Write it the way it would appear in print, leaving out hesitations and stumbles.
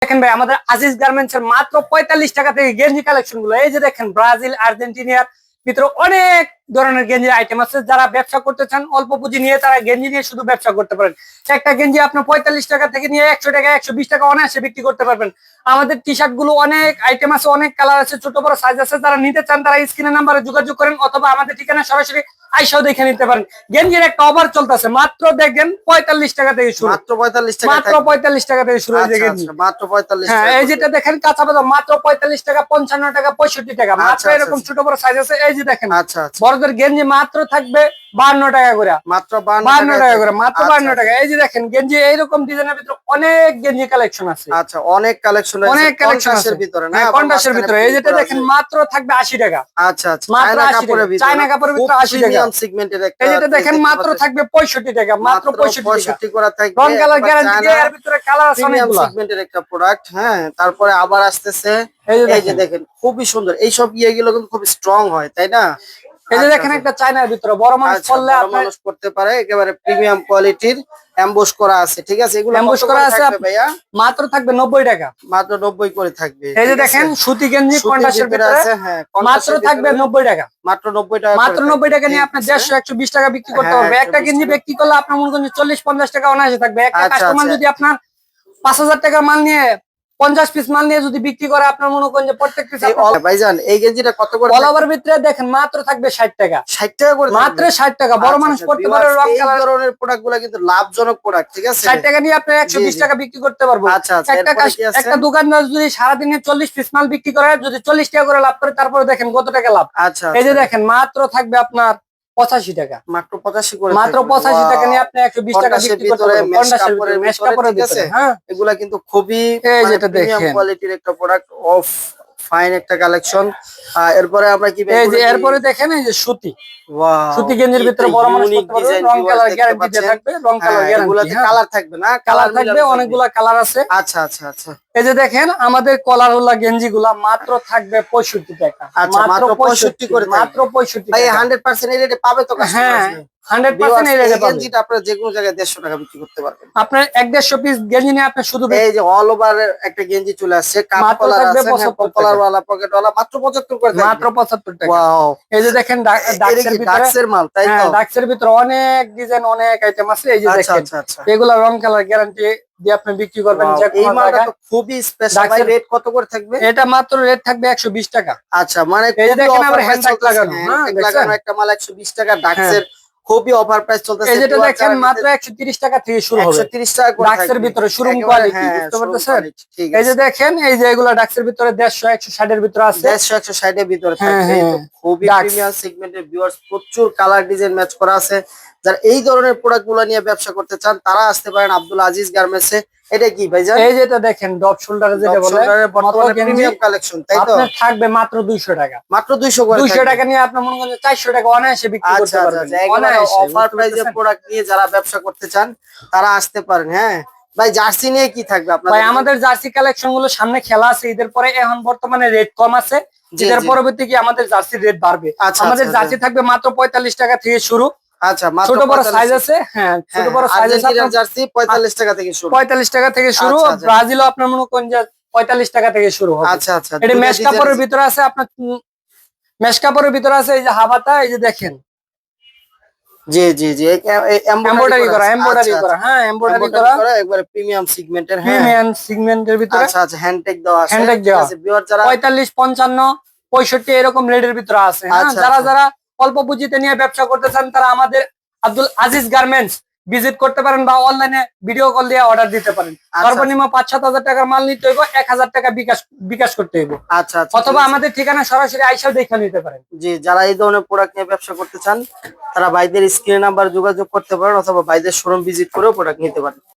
দেখেন ভাই আমাদের আজিজ গার্মেন্টস এর মাত্র 45 টাকা থেকে গেঞ্জি কালেকশন গুলো, এই যে দেখেন ব্রাজিল আর্জেন্টিনার ভিতরে অনেক ধরনের গেঞ্জির আইটেম আছে। যারা ব্যবসা করতে চান অল্প পুঁজি নিয়ে তারা গেঞ্জি নিয়ে শুধু ব্যবসা করতে পারেন। একটা গেঞ্জি আপনার 45 টাকা থেকে নিয়ে 100 টাকা 120 টাকা অনায়াসে বিক্রি করতে পারবেন। আমাদের টি শার্ট গুলো অনেক আইটেম আছে, অনেক কালার আছে, ছোট বড় সাইজ আছে। যারা নিতে চান তারা স্ক্রিনের নাম্বারে যোগাযোগ করেন অথবা আমাদের ঠিকানা সরাসরি আইসাও দেখে নিতে পারেন। গেঞ্জির একটা অফার চলতেছে, মাত্র দেখেন 45 টাকা থেকে শুরু, মাত্র 45 টাকা, মাত্র 45 টাকা থেকে শুরু হয়েছে গেঞ্জি। মাত্র 45 হ্যাঁ, টাকা। এই যেটা দেখেন কাঁচা বাজার মাত্র 45 টাকা, 55 টাকা, 65 টাকা, মাত্র এরকম ছোট বড় সাইজ আছে। এই যে দেখেন বড়দের গেঞ্জি মাত্র থাকবে 52 টাকা করে, মাত্র 52 টাকা করে, মাত্র 52 টাকা। এই যে দেখেন গেঞ্জি এইরকম ডিজাইনের ভিতরে অনেক গেঞ্জি কালেকশন আছে। আচ্ছা, অনেক কালেকশন আছে, অনেক কালেকশন আছে ভিতরে না, কন্ট্রাস্টের ভিতরে। এই যেটা দেখেন মাত্র থাকবে 80 টাকা। আচ্ছা আচ্ছা, মাত্র 80 টাকা, চায়না কাপড়ের ভিতরে 80 টাকা। সেগমেন্টের একটা, এই যেটা দেখেন মাত্র থাকবে 65 টাকা, মাত্র 65 করা থাকবে। রং কালার গ্যারান্টি দিয়ে, এর ভিতরে কালার আছে অনেকগুলো। সেগমেন্টের একটা প্রোডাক্ট। হ্যাঁ, তারপরে আবার আসতেছে এই যে দেখেন খুবই সুন্দর। এইসব ইয়েগুলো কিন্তু খুব স্ট্রং হয়, তাই না? এই যে দেখেন একটা চায়নার ভিতরে বড় মানুষ করলে মানুষ করতে পারে, একেবারে প্রিমিয়াম কোয়ালিটির এমবোস করা আছে। ঠিক আছে, এগুলো এমবোস করা আছে ভাইয়া, মাত্র থাকবে 90 টাকা, মাত্র 90 করে থাকবে। এই যে দেখেন সুতি গেঞ্জি কন্ট্রাস্টের ভিতরে আছে, হ্যাঁ, মাত্র থাকবে 90 টাকা, মাত্র 90 টাকা, মাত্র 90 টাকা নিয়ে আপনি 150 120 টাকা বিক্রি করতে পারবে। একটা গেঞ্জি বিক্রি করলে আপনার মনে করেন 40-50 টাকা অনায়াসে থাকবে। একটা কাস্টমার যদি আপনার 5000 টাকার মাল নিয়ে 50 পিস মাল নিয়ে যদি বিক্রি করে, আপনার মনে করেন যে প্রত্যেক পিস। ভাইজান এই গেঞ্জিটা কত করে? অল ওভার ভিতরে দেখেন মাত্র থাকবে 60 টাকা, 60 টাকা করে, মাত্র 60 টাকা। বড় মানুষ করতে পারে। রং কালার ধরনের প্রোডাক্টগুলো কিন্তু লাভজনক প্রোডাক্ট। ঠিক আছে, 60 টাকা নিয়ে আপনি 120 টাকা বিক্রি করতে পারবো। আচ্ছা আচ্ছা, একটা দোকানদার যদি সারাদিনে 40 পিস মাল বিক্রি করে, যদি 40 টাকা করে লাভ করে, তারপরে দেখেন কত টাকা লাভ। আচ্ছা, এই যে দেখেন মাত্র থাকবে আপনার 85 টাকা, মাত্র 85 করে, মাত্র 85 টাকা নিয়ে আপনি 120 টাকা বিক্রি করতে পারবেন। মেশ কাপড়ের ভিতরে, হ্যাঁ, এগুলা কিন্তু খুবই প্রিমিয়াম কোয়ালিটির একটা প্রোডাক্ট অফ ফাইন একটা কালেকশন। এরপরে আমরা কি এই যে এরপরে দেখেন এই যে সুতি, সুতি গেঞ্জির ভিতরে বড় মানুষ করতে পারবে। রং কালার গ্যারান্টি দিয়ে থাকবে, রং কালার গ্যারান্টি, কালার থাকবে না, কালার থাকবে, অনেকগুলা কালার আছে। আচ্ছা আচ্ছা আচ্ছা, এই যে দেখেন আমাদের কলারওয়ালা গেঞ্জি গুলা মাত্র থাকবে 65 টাকা, মাত্র 65 করে, মাত্র 65 ভাই টাকা। 100% এই রেটে পাবে তো কাস্টমার? হ্যাঁ, 100% এই রেটে পাবেন। গেঞ্জিটা আপনারা যে কোনো জায়গায় 150 টাকা বিক্রি করতে পারবেন। আপনার 150 পিস গেঞ্জি নিয়ে আপনি শুধু এই যে অল ওভার একটা গেঞ্জি চলে আসছে, কাপ কলার আছে, কলার ওয়ালা, পকেট ওয়ালা, মাত্র 75 করে থাকবে, মাত্র 75 টাকা। ওয়াও, এই যে দেখেন ডাক্সের মাল, তাই তো? ডাক্সের ভিতরে অনেক ডিজাইন, অনেক আইটেম আছে। এই যে আচ্ছা দেখেন আচ্ছা আচ্ছা, এগুলা রং কালার গ্যারান্টি দিয়ে আপনি বিক্রি করবেন। এই মালটা তো খুবই স্পেশাল। ভাই রেট কত করে থাকবে? এটা মাত্র রেট থাকবে 120 টাকা। আচ্ছা, মানে এই যে দেখেন আবার হ্যান্ডব্যাগ লাগানো, লাগানো একটা মাল 120 টাকা, ডাক্সের খুবই অফার প্রাইস চলতেছে। এই যেটা দেখেন মাত্র 130 টাকা থেকে শুরু হবে, 130 টাকা করে ডাক্সের ভিতরে শোরুম কোয়ালিটি, বুঝতে পারতেছেন? এই যে দেখেন এই যে এগুলা ডাক্সের ভিতরে 150 160 এর ভিতরে আছে, 150 160 এর ভিতরে থাকবে। এই তো খুবই প্রিমিয়াম সেগমেন্টের ভিউয়ার্স, প্রচুর কালার ডিজাইন ম্যাচ করা আছে। যারা এই ধরনের প্রোডাক্টগুলো নিয়ে ব্যবসা করতে চান তারা আসতে পারেন আব্দুল আজিজ গার্মেন্টসে। এটা কি ভাইজান? এই যেটা দেখেন ডপ শোল্ডারে যেটা বলে বর্তমানে প্রিমিয়াম কালেকশন, তাই তো? আপনার থাকবে মাত্র 200 টাকা, মাত্র 200 করে, 200 টাকা নিয়ে আপনি মনে করেন 400 টাকা অনায়াসে বিক্রি করতে পারবেন। অফার প্রাইসে প্রোডাক্ট নিয়ে যারা ব্যবসা করতে চান তারা আসতে পারেন। হ্যাঁ ভাই, জার্সি নিয়ে কি থাকবে আপনাদের? ভাই আমাদের জার্সি কালেকশন গুলো সামনে খেলা আছে, ঈদের পরে এখন বর্তমানে রেট কম আছে, ঈদের পরবর্তী কি আমাদের জার্সির রেট বাড়বে। আমাদের জার্সি থাকবে মাত্র 45 টাকা থেকে শুরু। আচ্ছা, ছোট বড় সাইজ আছে, হ্যাঁ ছোট বড় সাইজ আছে। জার্সি 45 টাকা থেকে শুরু, 45 টাকা থেকে শুরু। ব্রাজিলও আপনার মনে করেন যে 45 টাকা থেকে শুরু হবে। আচ্ছা আচ্ছা, এটা মেশ কাপড়ের ভিতরে আছে, আপনার মেশ কাপড়ের ভিতরে আছে। এই যে হাবাটা, এই যে দেখেন, জি জি জি, এমব্রয়ডারি করা, এমব্রয়ডারি করা, হ্যাঁ এমব্রয়ডারি করা, একবারে প্রিমিয়াম সেগমেন্টের, হ্যাঁ প্রিমিয়াম সেগমেন্টের ভিতরে। আচ্ছা আচ্ছা, হ্যান্ডটেক দেওয়া আছে, হ্যান্ডটেক দেওয়া আছে। যারা 45 55 65 এরকম রেটের ভিতরে আছে। যারা যারা অল্প পুঁজিতে নিয়ে ব্যবসা করতে চান তারা আমাদের আব্দুল আজিজ গার্মেন্টস ভিজিট করতে পারেন বা অনলাইনে ভিডিও কল দিয়ে অর্ডার দিতে পারেন। সর্বনিম্ন 5-7 হাজার টাকার মাল নিতে হইব, 1000 টাকা বিকাশ করতে হইব। আচ্ছা আচ্ছা, অথবা আমাদের ঠিকানা সরাসরি আইসাও দেখে নিতে পারেন। জি, যারা এই ধরনের প্রোডাক্ট নিয়ে ব্যবসা করতে চান তারা ভাইদের স্ক্রিন নাম্বার যোগাযোগ করতে পারেন অথবা ভাইদের শোরুম ভিজিট করেও প্রোডাক্ট নিতে পারেন।